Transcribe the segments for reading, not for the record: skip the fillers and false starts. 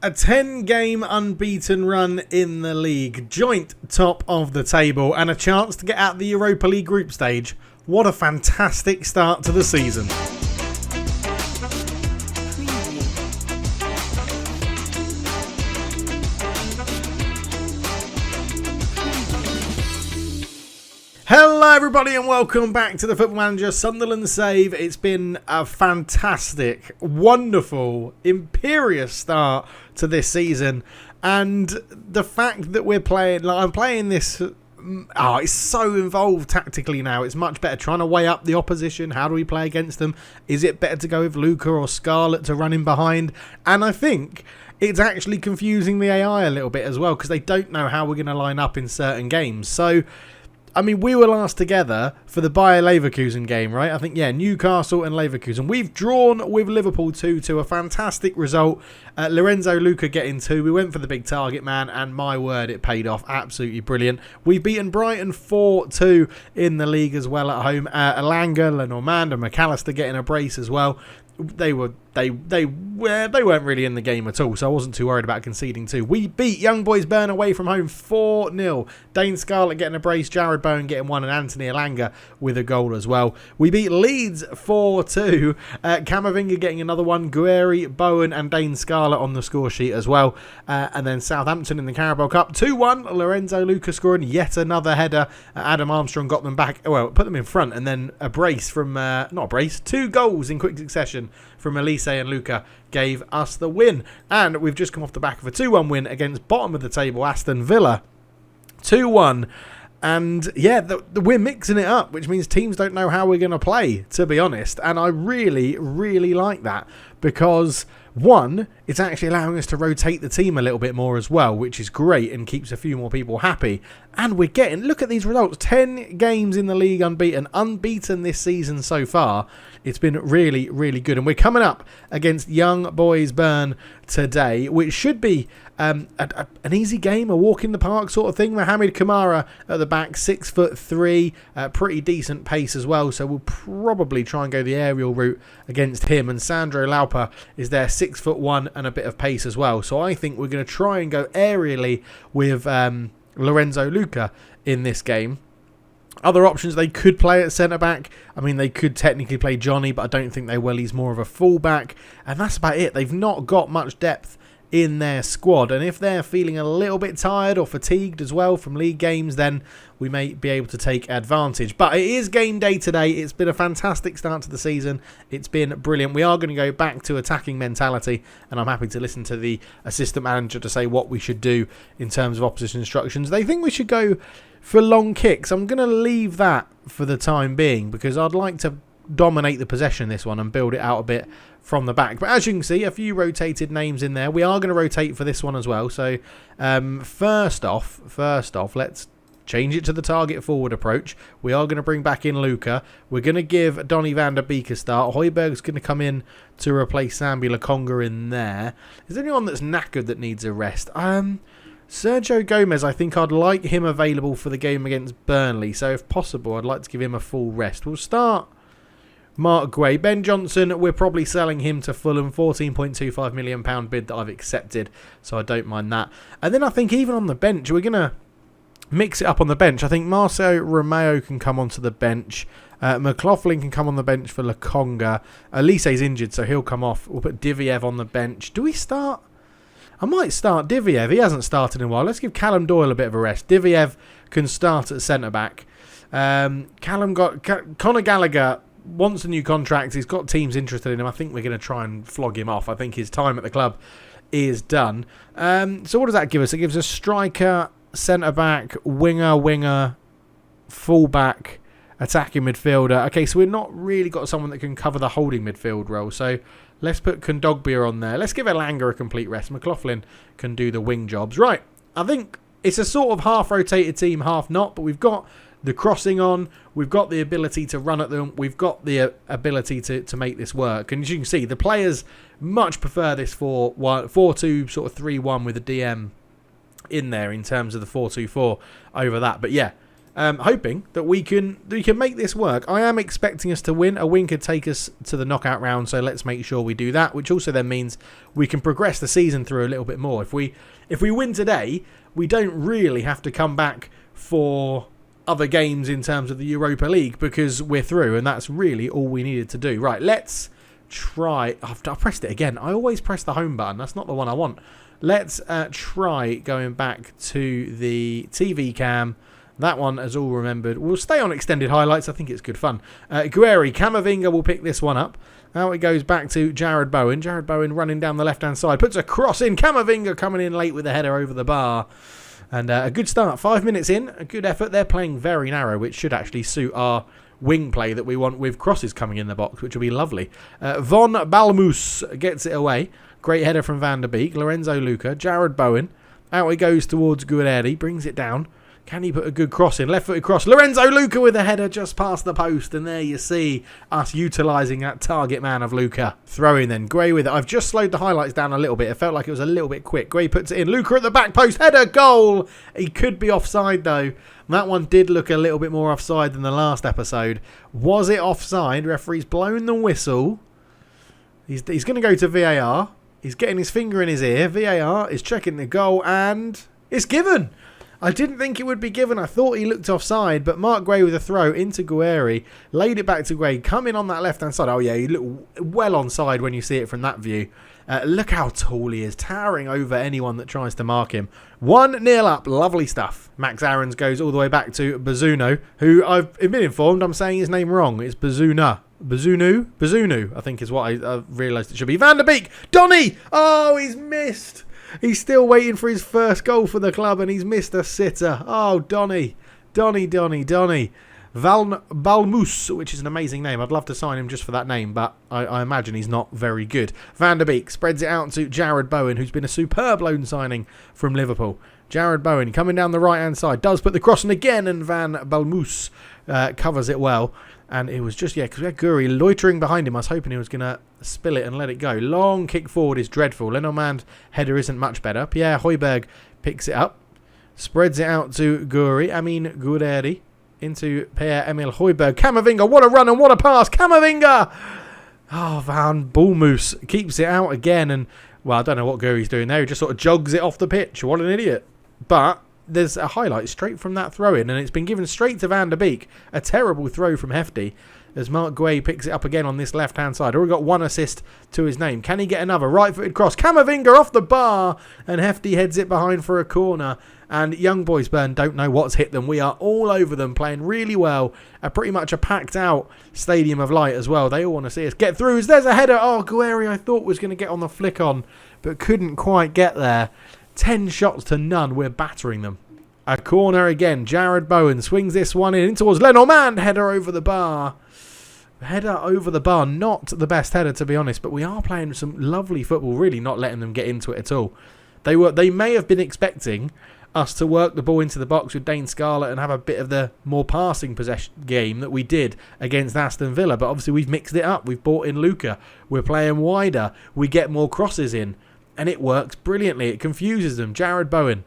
A 10-game unbeaten run in the league, joint top of the table, and a chance to get out the Europa League group stage. What a fantastic start to the season. Hello everybody and welcome back to the Football Manager Sunderland Save. It's been a fantastic, wonderful, imperious start to this season, and the fact that we're playing, I'm playing this, it's so involved tactically now. It's much better trying to weigh up the opposition. How do we play against them? Is it better to go with Luca or Scarlett to run in behind? And I think it's actually confusing the AI a little bit as well, because they don't know how we're going to line up in certain games. So I mean, we were last together for the Bayer Leverkusen game, right? I think, Newcastle and Leverkusen. We've drawn with Liverpool 2-2, a fantastic result. Lorenzo Luca getting 2. We went for the big target man, and my word, it paid off. Absolutely brilliant. We've beaten Brighton 4-2 in the league as well at home. Elanga, Lenormand and McAllister getting a brace as well. They weren't really in the game at all, so I wasn't too worried about conceding 2. We beat Young Boys Bern away from home 4-0. Dane Scarlett getting a brace, Jared Bowen getting 1, and Anthony Elanga with a goal as well. We beat Leeds 4-2. Camavinga getting another one, Guerri, Bowen and Dane Scarlett on the score sheet as well. And then Southampton in the Carabao Cup 2-1. Lorenzo Luca scoring yet another header. Adam Armstrong got them back, put them in front, and then a brace from, 2 goals in quick succession from Elise and Luca gave us the win. And we've just come off the back of a 2-1 win against bottom of the table Aston Villa. 2-1. And we're mixing it up, which means teams don't know how we're going to play, to be honest. And I really, really like that, because one, it's actually allowing us to rotate the team a little bit more as well, which is great and keeps a few more people happy. And we're getting, look at these results, 10 games in the league unbeaten this season so far. It's been really, really good. And we're coming up against Young Boys Bern today, which should be an easy game, a walk in the park sort of thing. Mohamed Kamara at the back, 6'3", pretty decent pace as well. So we'll probably try and go the aerial route against him. And Sandro Lauper is there, 6'1" and a bit of pace as well. So I think we're going to try and go aerially with Lorenzo Luca in this game. Other options, they could play at centre-back. I mean, they could technically play Johnny, but I don't think they will. He's more of a full-back. And that's about it. They've not got much depth in their squad. And if they're feeling a little bit tired or fatigued as well from league games, then we may be able to take advantage. But it is game day today. It's been a fantastic start to the season. It's been brilliant. We are going to go back to attacking mentality, and I'm happy to listen to the assistant manager to say what we should do in terms of opposition instructions. They think we should go for long kicks. I'm going to leave that for the time being, because I'd like to dominate the possession this one and build it out a bit from the back. But as you can see, a few rotated names in there. We are going to rotate for this one as well. So first off, let's change it to the target forward approach. We are going to bring back in Luca. We're going to give Donny van der Beek a start. Højbjerg's going to come in to replace Sambi Lokonga in there. Is there anyone that's knackered that needs a rest? Sergio Gomez, I think I'd like him available for the game against Burnley. So if possible, I'd like to give him a full rest. We'll start Mark Gray. Ben Johnson, we're probably selling him to Fulham. £14.25 million bid that I've accepted, so I don't mind that. And then I think even on the bench, we're going to mix it up on the bench. I think Marcelo Romeo can come onto the bench. McLaughlin can come on the bench for Lokonga. Elise's injured, so he'll come off. We'll put Diviev on the bench. Do we start? I might start Diviev. He hasn't started in a while. Let's give Callum Doyle a bit of a rest. Diviev can start at centre-back. Conor Gallagher wants a new contract. He's got teams interested in him. I think we're going to try and flog him off. I think his time at the club is done. So what does that give us? It gives us striker, centre-back, winger, full-back, attacking midfielder. Okay, so we've not really got someone that can cover the holding midfield role. So let's put Kondogbia on there. Let's give Elanga a complete rest. McLaughlin can do the wing jobs. Right, I think it's a sort of half-rotated team, half not, but we've got the crossing on. We've got the ability to run at them. We've got the ability to make this work. And as you can see, the players much prefer this 4-2, sort of 3-1 with a DM in there in terms of the 4-2-4 over that. But yeah, hoping that we can make this work. I am expecting us to win. A win could take us to the knockout round, so let's make sure we do that, which also then means we can progress the season through a little bit more. If we win today, we don't really have to come back for other games in terms of the Europa League because we're through, and that's really all we needed to do. Right, let's try. I pressed it again. I always press the home button. That's not the one I want. Let's try going back to the TV cam. That one, as all remembered, we'll stay on extended highlights. I think it's good fun. Guerri, Camavinga will pick this one up. Now it goes back to Jared Bowen. Jared Bowen running down the left-hand side. Puts a cross in. Camavinga coming in late with a header over the bar. And a good start. 5 minutes in. A good effort. They're playing very narrow, which should actually suit our wing play that we want with crosses coming in the box, which will be lovely. Von Balmus gets it away. Great header from Van der Beek. Lorenzo Luca. Jared Bowen. Out he goes towards Guerri. Brings it down. Can he put a good cross in? Left-footed cross. Lorenzo Luca with a header just past the post. And there you see us utilising that target man of Luca. Throwing then. Gray with it. I've just slowed the highlights down a little bit. It felt like it was a little bit quick. Gray puts it in. Luca at the back post. Header. Goal. He could be offside though. That one did look a little bit more offside than the last episode. Was it offside? Referee's blown the whistle. He's going to go to VAR. He's getting his finger in his ear. VAR is checking the goal and it's given. I didn't think it would be given. I thought he looked offside, but Mark Gray with a throw into Guerri, laid it back to Gray, coming on that left-hand side. Oh, yeah, he looked well onside when you see it from that view. Look how tall he is, towering over anyone that tries to mark him. 1-0 up. Lovely stuff. Max Aarons goes all the way back to Bazunu, who I've been informed I'm saying his name wrong. It's Bazunu, I think is what I realised it should be. Van der Beek. Donny. Oh, he's missed. He's still waiting for his first goal for the club and he's missed a sitter. Oh, Donny. Balmus, which is an amazing name. I'd love to sign him just for that name, but I imagine he's not very good. Van der Beek spreads it out to Jared Bowen, who's been a superb loan signing from Liverpool. Jared Bowen coming down the right-hand side. Does put the cross in again, and Van Balmus covers it well. And it was just, because we had Guri loitering behind him. I was hoping he was going to spill it and let it go. Long kick forward is dreadful. Lenormand's header isn't much better. Pierre Højbjerg picks it up. Spreads it out to Guerri into Pierre-Emile Højbjerg. Camavinga, what a run and what a pass. Camavinga! Oh, Van Balmus keeps it out again. And, well, I don't know what Guri's doing there. He just sort of jogs it off the pitch. What an idiot. But there's a highlight straight from that throw-in, and it's been given straight to Van der Beek. A terrible throw from Hefty, as Mark Guay picks it up again on this left-hand side. Already got one assist to his name. Can he get another? Right-footed cross. Camavinga off the bar, and Hefty heads it behind for a corner. And Young Boys Burn don't know what's hit them. We are all over them, playing really well. Pretty much a packed-out Stadium of Light as well. They all want to see us get through. There's a header. Oh, Guerri I thought was going to get on the flick on, but couldn't quite get there. 10 shots to none. We're battering them. A corner again. Jared Bowen swings this one in towards Lenormand. Header over the bar. Header over the bar. Not the best header, to be honest, but we are playing some lovely football, really not letting them get into it at all. They may have been expecting us to work the ball into the box with Dane Scarlett and have a bit of the more passing possession game that we did against Aston Villa, but obviously we've mixed it up. We've brought in Luca. We're playing wider. We get more crosses in. And it works brilliantly. It confuses them. Jared Bowen.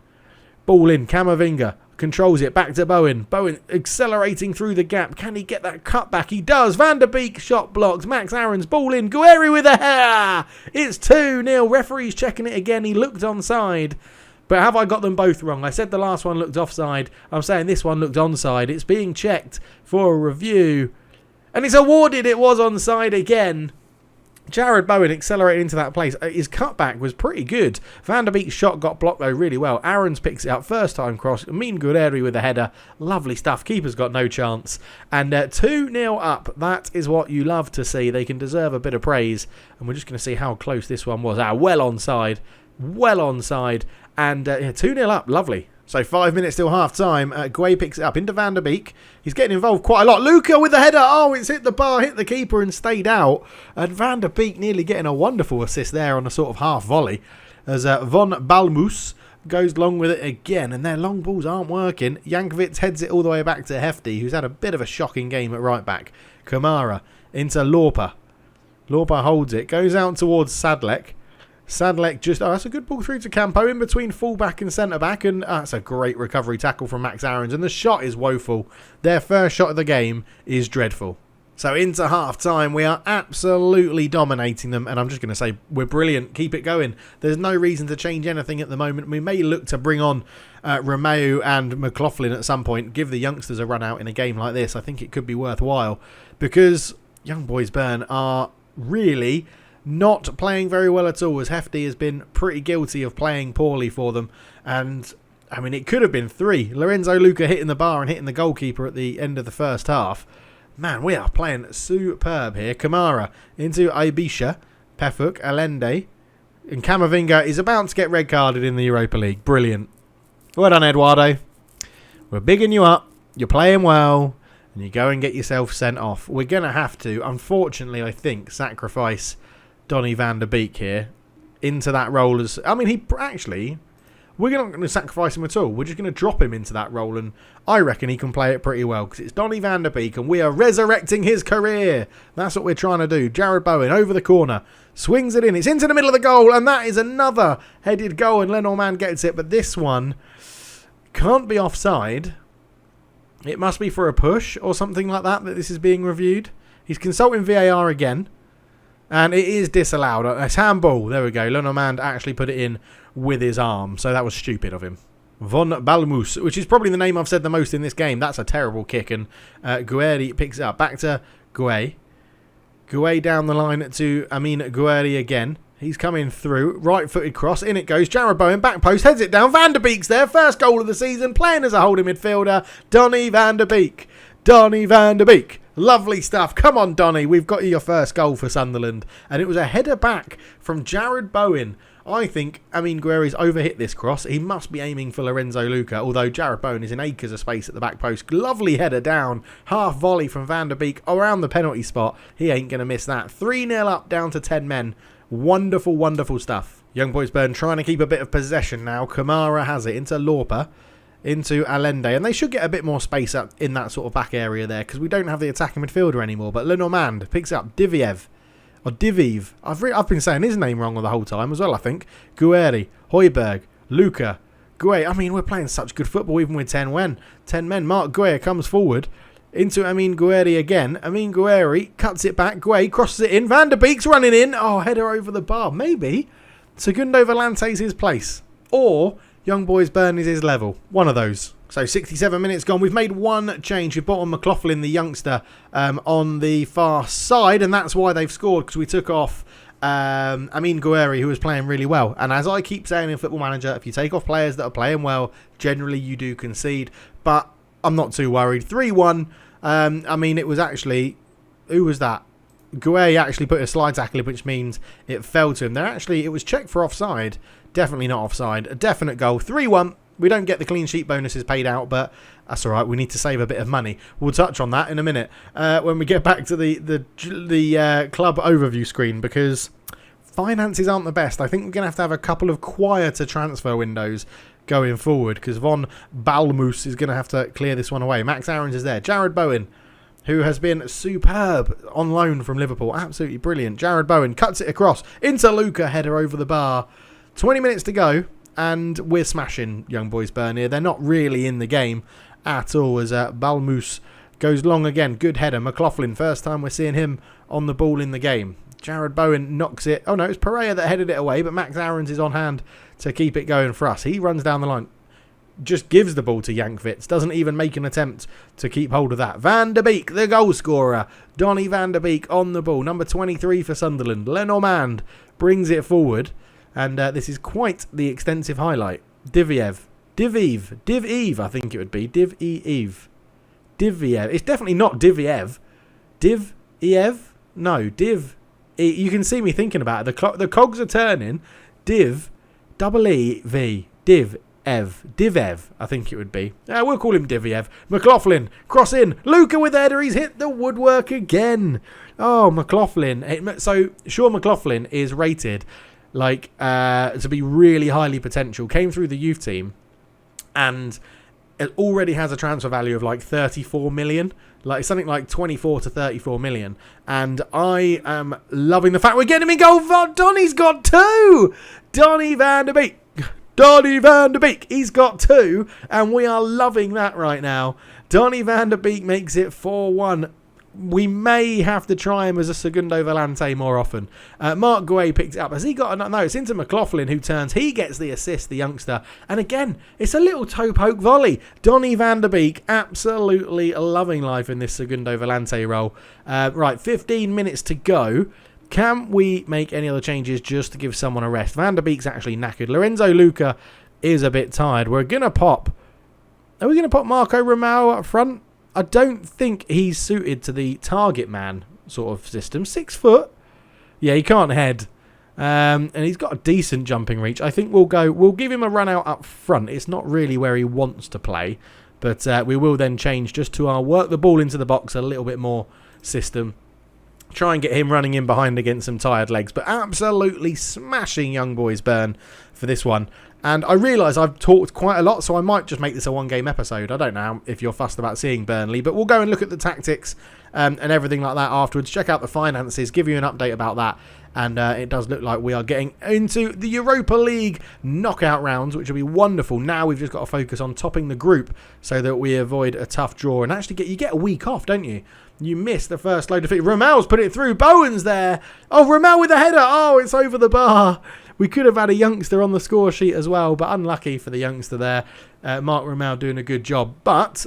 Ball in. Camavinga controls it. Back to Bowen. Bowen accelerating through the gap. Can he get that cut back? He does. Van der Beek shot blocked. Max Aarons. Ball in. Guerri with a hair. It's 2-0. Referee's checking it again. He looked onside. But have I got them both wrong? I said the last one looked offside. I'm saying this one looked onside. It's being checked for a review. And it's awarded. It was onside again. Jared Bowen accelerated into that place. His cutback was pretty good. Van der Beek's shot got blocked though really well. Aarons picks it up. First time cross. Guerri with a header. Lovely stuff. Keeper's got no chance. And 2-0 up. That is what you love to see. They can deserve a bit of praise. And we're just going to see how close this one was. Well onside. Well onside. And 2-0 up. Lovely. So 5 minutes till half-time. Guay picks it up into Van der Beek. He's getting involved quite a lot. Luca with the header. Oh, it's hit the bar, hit the keeper and stayed out. And Van der Beek nearly getting a wonderful assist there on a sort of half volley. As Von Balmus goes long with it again. And their long balls aren't working. Jankovic heads it all the way back to Hefty, who's had a bit of a shocking game at right back. Kamara into Lorpa. Lorpa holds it. Goes out towards Sadlek. Sadlek that's a good ball through to Campo in between full-back and centre-back, and that's a great recovery tackle from Max Aarons, and the shot is woeful. Their first shot of the game is dreadful. So into half-time, we are absolutely dominating them, and I'm just going to say we're brilliant. Keep it going. There's no reason to change anything at the moment. We may look to bring on Romeu and McLaughlin at some point, give the youngsters a run out in a game like this. I think it could be worthwhile, because Young Boys Bern are really not playing very well at all, as Hefty has been pretty guilty of playing poorly for them. And, I mean, it could have been 3. Lorenzo Luca hitting the bar and hitting the goalkeeper at the end of the first half. Man, we are playing superb here. Kamara into Ibisha, Pefuk, Allende, and Camavinga is about to get red carded in the Europa League. Brilliant. Well done, Eduardo. We're bigging you up. You're playing well. And you go and get yourself sent off. We're going to have to, unfortunately, I think, sacrifice Donny van der Beek here into that role. We're not going to sacrifice him at all. We're just going to drop him into that role, and I reckon he can play it pretty well, because it's Donny van der Beek and we are resurrecting his career. That's what we're trying to do. Jared Bowen over the corner, swings it in. It's into the middle of the goal, and that is another headed goal, and Lenormand gets it, but this one can't be offside. It must be for a push or something like that this is being reviewed. He's consulting VAR again. And it is disallowed. It's handball. There we go. Lenormand actually put it in with his arm. So that was stupid of him. Von Balmus, which is probably the name I've said the most in this game. That's a terrible kick. And Gueri picks it up. Back to Guay. Guay down the line to Amin Gueri again. He's coming through. Right-footed cross. In it goes. Jared Bowen. Back post. Heads it down. Van der Beek's there. First goal of the season. Playing as a holding midfielder. Donny van der Beek. Donny van der Beek. Lovely stuff. Come on, Donny. We've got you your first goal for Sunderland. And it was a header back from Jared Bowen. I think Amin Gueri's overhit this cross. He must be aiming for Lorenzo Luca, although Jared Bowen is in acres of space at the back post. Lovely header down. Half volley from Van der Beek around the penalty spot. He ain't going to miss that. 3-0 up, down to 10 men. Wonderful, wonderful stuff. Young Boys Bern trying to keep a bit of possession now. Kamara has it into Lorpa. Into Allende, and they should get a bit more space up in that sort of back area there, because we don't have the attacking midfielder anymore. But Lenormand picks up Diviv. I've been saying his name wrong the whole time as well, I think. Gueri, Højbjerg, Luca, Guay. I mean, we're playing such good football even with 10 men. Mark Guay comes forward into Amin Gueri again. Amin Gueri cuts it back. Guay crosses it in. Van der Beek's running in. Oh, header over the bar. Maybe Segundo Volante's his place, or Young Boys Bern is his level. One of those. So 67 minutes gone. We've made one change. We've brought on McLaughlin, the youngster, on the far side. And that's why they've scored, because we took off Amin Gueri, who was playing really well. And as I keep saying in Football Manager, if you take off players that are playing well, generally you do concede. But I'm not too worried. 3-1. I mean, it was actually... Who was that? Guay actually put a slide tackle in, which means it fell to him. It was checked for offside. Definitely not offside. A definite goal. 3-1. We don't get the clean sheet bonuses paid out, but that's all right. We need to save a bit of money. We'll touch on that in a minute when we get back to the club overview screen, because finances aren't the best. I think we're going to have a couple of quieter transfer windows going forward, because Von Balmus is going to have to clear this one away. Max Aarons is there. Jared Bowen, who has been superb on loan from Liverpool. Absolutely brilliant. Jared Bowen cuts it across into Luca, header over the bar. 20 minutes to go, and we're smashing Young Boys Bern here. They're not really in the game at all, as Balmus goes long again. Good header. McLaughlin, first time we're seeing him on the ball in the game. Jared Bowen knocks it. Oh no, it's Pereira that headed it away, but Max Aarons is on hand to keep it going for us. He runs down the line. Just gives the ball to Yankwitz. Doesn't even make an attempt to keep hold of that. Van der Beek, the goal scorer. Donny van der Beek on the ball. Number 23 for Sunderland. Lenormand brings it forward. And this is quite the extensive highlight. Div-Eve, I think it would be. Div-Eve. It's definitely not Div-Eve. Div-Eve? No, Div. You can see me thinking about it. The cogs are turning. Div, E-E-V. Div-Ev, I think it would be. We'll call him Div-Ev. McLaughlin, cross in. Luca with the header. He's hit the woodwork again. Oh, McLaughlin. So, Sean McLaughlin is rated to be really highly potential. Came through the youth team, and it already has a transfer value of like 34 million, like something like 24 to 34 million. And I am loving the fact we're getting him in goal. Donny's got 2. Donny van der Beek. Donny van der Beek. He's got 2. And we are loving that right now. Donny van der Beek makes it 4-1. We may have to try him as a Segundo Volante more often. Mark Guay picked it up. Has he got another? No, it's into McLaughlin who turns. He gets the assist, the youngster. And again, it's a little toe poke volley. Donny van der Beek absolutely loving life in this Segundo Volante role. Right, 15 minutes to go. Can we make any other changes just to give someone a rest? Van der Beek's actually knackered. Lorenzo Luca is a bit tired. We're going to pop. Are we going to pop Marco Romao up front? I don't think he's suited to the target man sort of system. 6 foot. Yeah, he can't head. And he's got a decent jumping reach. I think we'll give him a run out up front. It's not really where he wants to play. But we will then change just to our work the ball into the box a little bit more system. Try and get him running in behind against some tired legs. But absolutely smashing Young Boys Burn for this one. And I realise I've talked quite a lot, so I might just make this a one-game episode. I don't know if you're fussed about seeing Burnley, but we'll go and look at the tactics and everything like that afterwards. Check out the finances, give you an update about that. And it does look like we are getting into the Europa League knockout rounds, which will be wonderful. Now we've just got to focus on topping the group so that we avoid a tough draw. And actually, you get a week off, don't you? You miss the first load of it. Romel's put it through. Bowen's there. Oh, Romel with a header. Oh, it's over the bar. We could have had a youngster on the score sheet as well, but unlucky for the youngster there. Mark Romel doing a good job. But,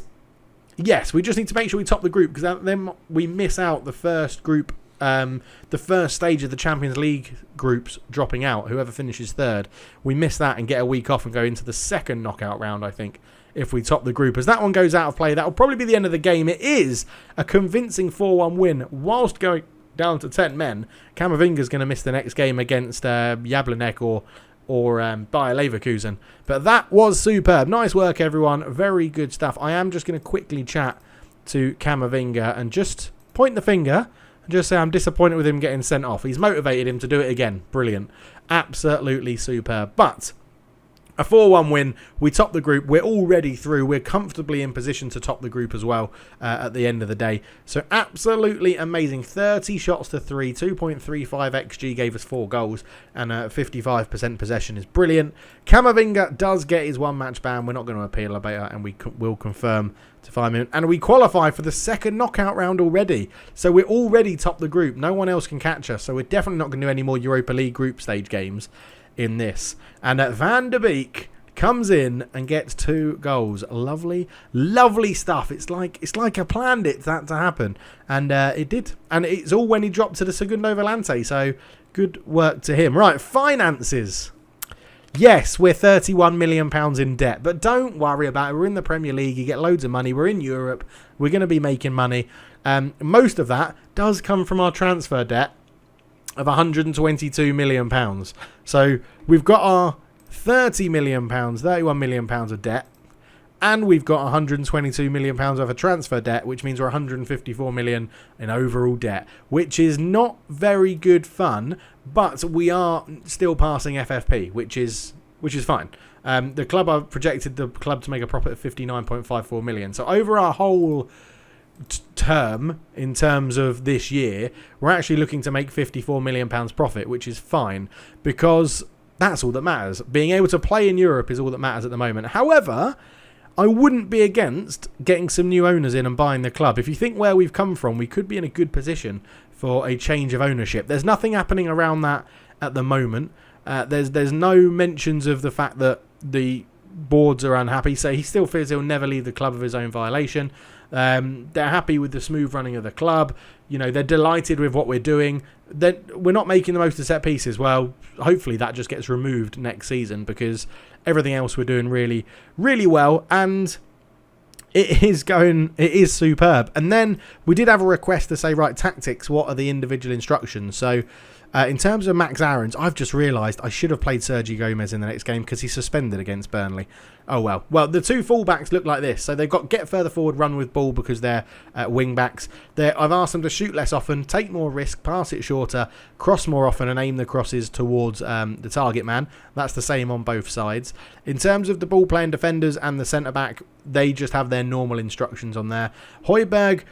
yes, we just need to make sure we top the group because then we miss out the first group, the first stage of the Champions League groups dropping out, whoever finishes third. We miss that and get a week off and go into the second knockout round, I think, if we top the group. As that one goes out of play, that will probably be the end of the game. It is a convincing 4-1 win whilst going down to 10 men. Camavinga's going to miss the next game against Jablanek or Bayer Leverkusen. But that was superb. Nice work, everyone. Very good stuff. I am just going to quickly chat to Camavinga and just point the finger and just say I'm disappointed with him getting sent off. He's motivated him to do it again. Brilliant. Absolutely superb. But a 4-1 win. We top the group. We're already through. We're comfortably in position to top the group as well at the end of the day. So absolutely amazing. 30 shots to 3. 2.35 XG gave us 4 goals. And 55% possession is brilliant. Camavinga does get his one-match ban. We're not going to appeal about it. And we will confirm to 5 minutes. And we qualify for the second knockout round already. So we're already top the group. No one else can catch us. So we're definitely not going to do any more Europa League group stage games in this. And Van der Beek comes in and gets 2 goals. Lovely, lovely stuff. It's like I planned it that to happen, and it did. And it's all when he dropped to the Segundo Volante. So good work to him. Right, finances. Yes, we're £31 million in debt, but don't worry about it. We're in the Premier League. You get loads of money. We're in Europe. We're going to be making money. Most of that does come from our transfer debt of £122 million. So we've got our £30 million, £31 million of debt, and we've got £122 million worth of transfer debt, which means we're £154 million in overall debt, which is not very good fun, but we are still passing FFP, which is fine. The club, I've projected the club to make a profit of £59.54 million. So over our whole term, in terms of this year, we're actually looking to make £54 million profit, which is fine because that's all that matters. Being able to play in Europe is all that matters at the moment. However, I wouldn't be against getting some new owners in and buying the club. If you think where we've come from, we could be in a good position for a change of ownership. There's nothing happening around that at the moment. There's no mentions of the fact that the boards are unhappy, so he still feels he'll never leave the club of his own violation. They're happy with the smooth running of the club. You know, they're delighted with what we're doing. We're not making the most of set pieces. Well, hopefully that just gets removed next season because everything else we're doing really, really well. And it is superb. And then we did have a request to say, right, tactics, what are the individual instructions? So In terms of Max Aarons, I've just realised I should have played Sergio Gomez in the next game because he's suspended against Burnley. Oh well. Well, the two fullbacks look like this. So they've got get further forward, run with ball because they're wing backs. I've asked them to shoot less often, take more risk, pass it shorter, cross more often and aim the crosses towards the target man. That's the same on both sides. In terms of the ball playing defenders and the centre back, they just have their normal instructions on there. Højbjerg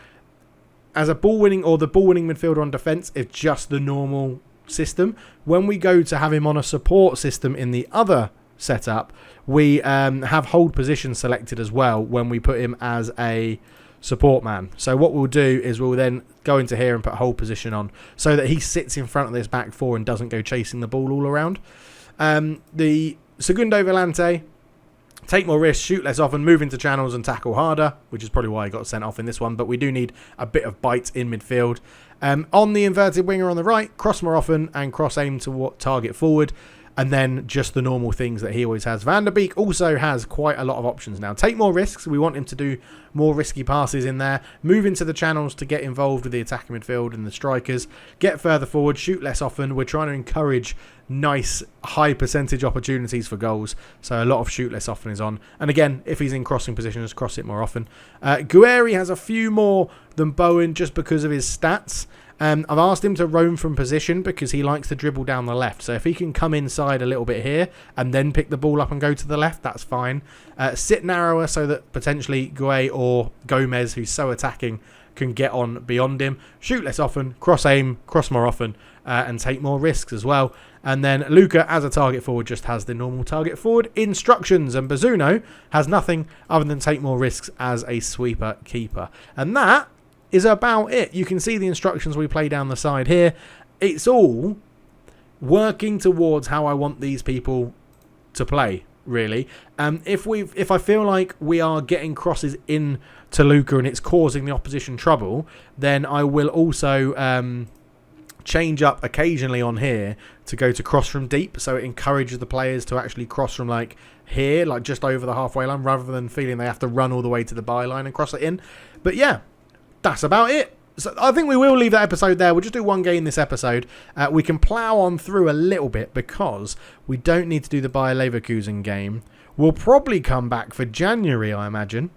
as a ball winning midfielder on defence is just the normal system. When we go to have him on a support system in the other setup, we have hold position selected as well when we put him as a support man. So what we'll do is we'll then go into here and put hold position on so that he sits in front of this back four and doesn't go chasing the ball all around. The Segundo Volante, take more risks, shoot less often, move into channels and tackle harder, which is probably why I got sent off in this one, but we do need a bit of bite in midfield. On the inverted winger on the right, cross more often and cross aim to target forward, and then just the normal things that he always has. Van der Beek also has quite a lot of options now. Take more risks. We want him to do more risky passes in there. Move into the channels to get involved with the attacking midfield and the strikers. Get further forward. Shoot less often. We're trying to encourage nice high percentage opportunities for goals. So a lot of shoot less often is on. And again, if he's in crossing positions, cross it more often. Guerri has a few more than Bowen just because of his stats. I've asked him to roam from position because he likes to dribble down the left. So if he can come inside a little bit here and then pick the ball up and go to the left, that's fine. Sit narrower so that potentially Gueye or Gomez, who's so attacking, can get on beyond him. Shoot less often, cross aim, cross more often, and take more risks as well. And then Luca, as a target forward, just has the normal target forward instructions. And Bazzuno has nothing other than take more risks as a sweeper keeper. And that is about it. You can see the instructions we play down the side here. It's all working towards how I want these people to play, really. If I feel like we are getting crosses in to Luca and it's causing the opposition trouble, then I will also change up occasionally on here to go to cross from deep, so it encourages the players to actually cross from like here, like just over the halfway line, rather than feeling they have to run all the way to the byline and cross it in. But yeah, that's about it. So I think we will leave that episode there. We'll just do one game this episode. We can plough on through a little bit because we don't need to do the Bayer Leverkusen game. We'll probably come back for January, I imagine,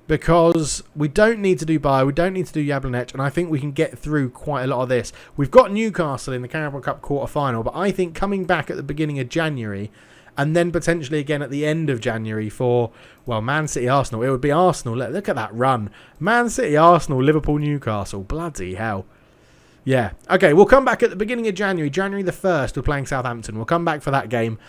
because we don't need to do Bayer, we don't need to do Jablonec, and I think we can get through quite a lot of this. We've got Newcastle in the Carabao Cup quarter-final, but I think coming back at the beginning of January and then potentially again at the end of January for, well, Man City, Arsenal. It would be Arsenal. Look at that run. Man City, Arsenal, Liverpool, Newcastle. Bloody hell. Yeah. Okay, we'll come back at the beginning of January. January the 1st, we're playing Southampton. We'll come back for that game.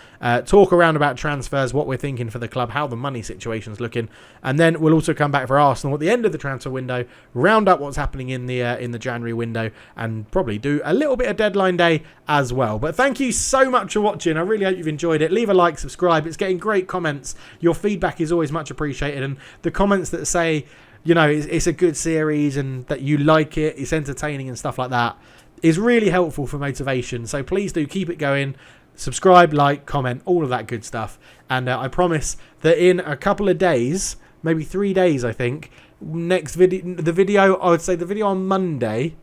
Talk around about transfers, what we're thinking for the club, how the money situation's looking. And then we'll also come back for Arsenal at the end of the transfer window, round up what's happening in the January window, and probably do a little bit of deadline day as well. But thank you so much for watching. I really hope you've enjoyed it. Leave a like, subscribe. It's getting great comments. Your feedback is always much appreciated. And the comments that say, you know, it's a good series and that you like it, it's entertaining and stuff like that, is really helpful for motivation. So please do keep it going. Subscribe, like, comment, all of that good stuff. And I promise that in a couple of days, maybe 3 days, I think, the video on Monday,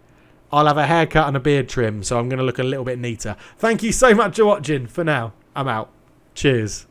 I'll have a haircut and a beard trim. So I'm going to look a little bit neater. Thank you so much for watching. For now, I'm out. Cheers.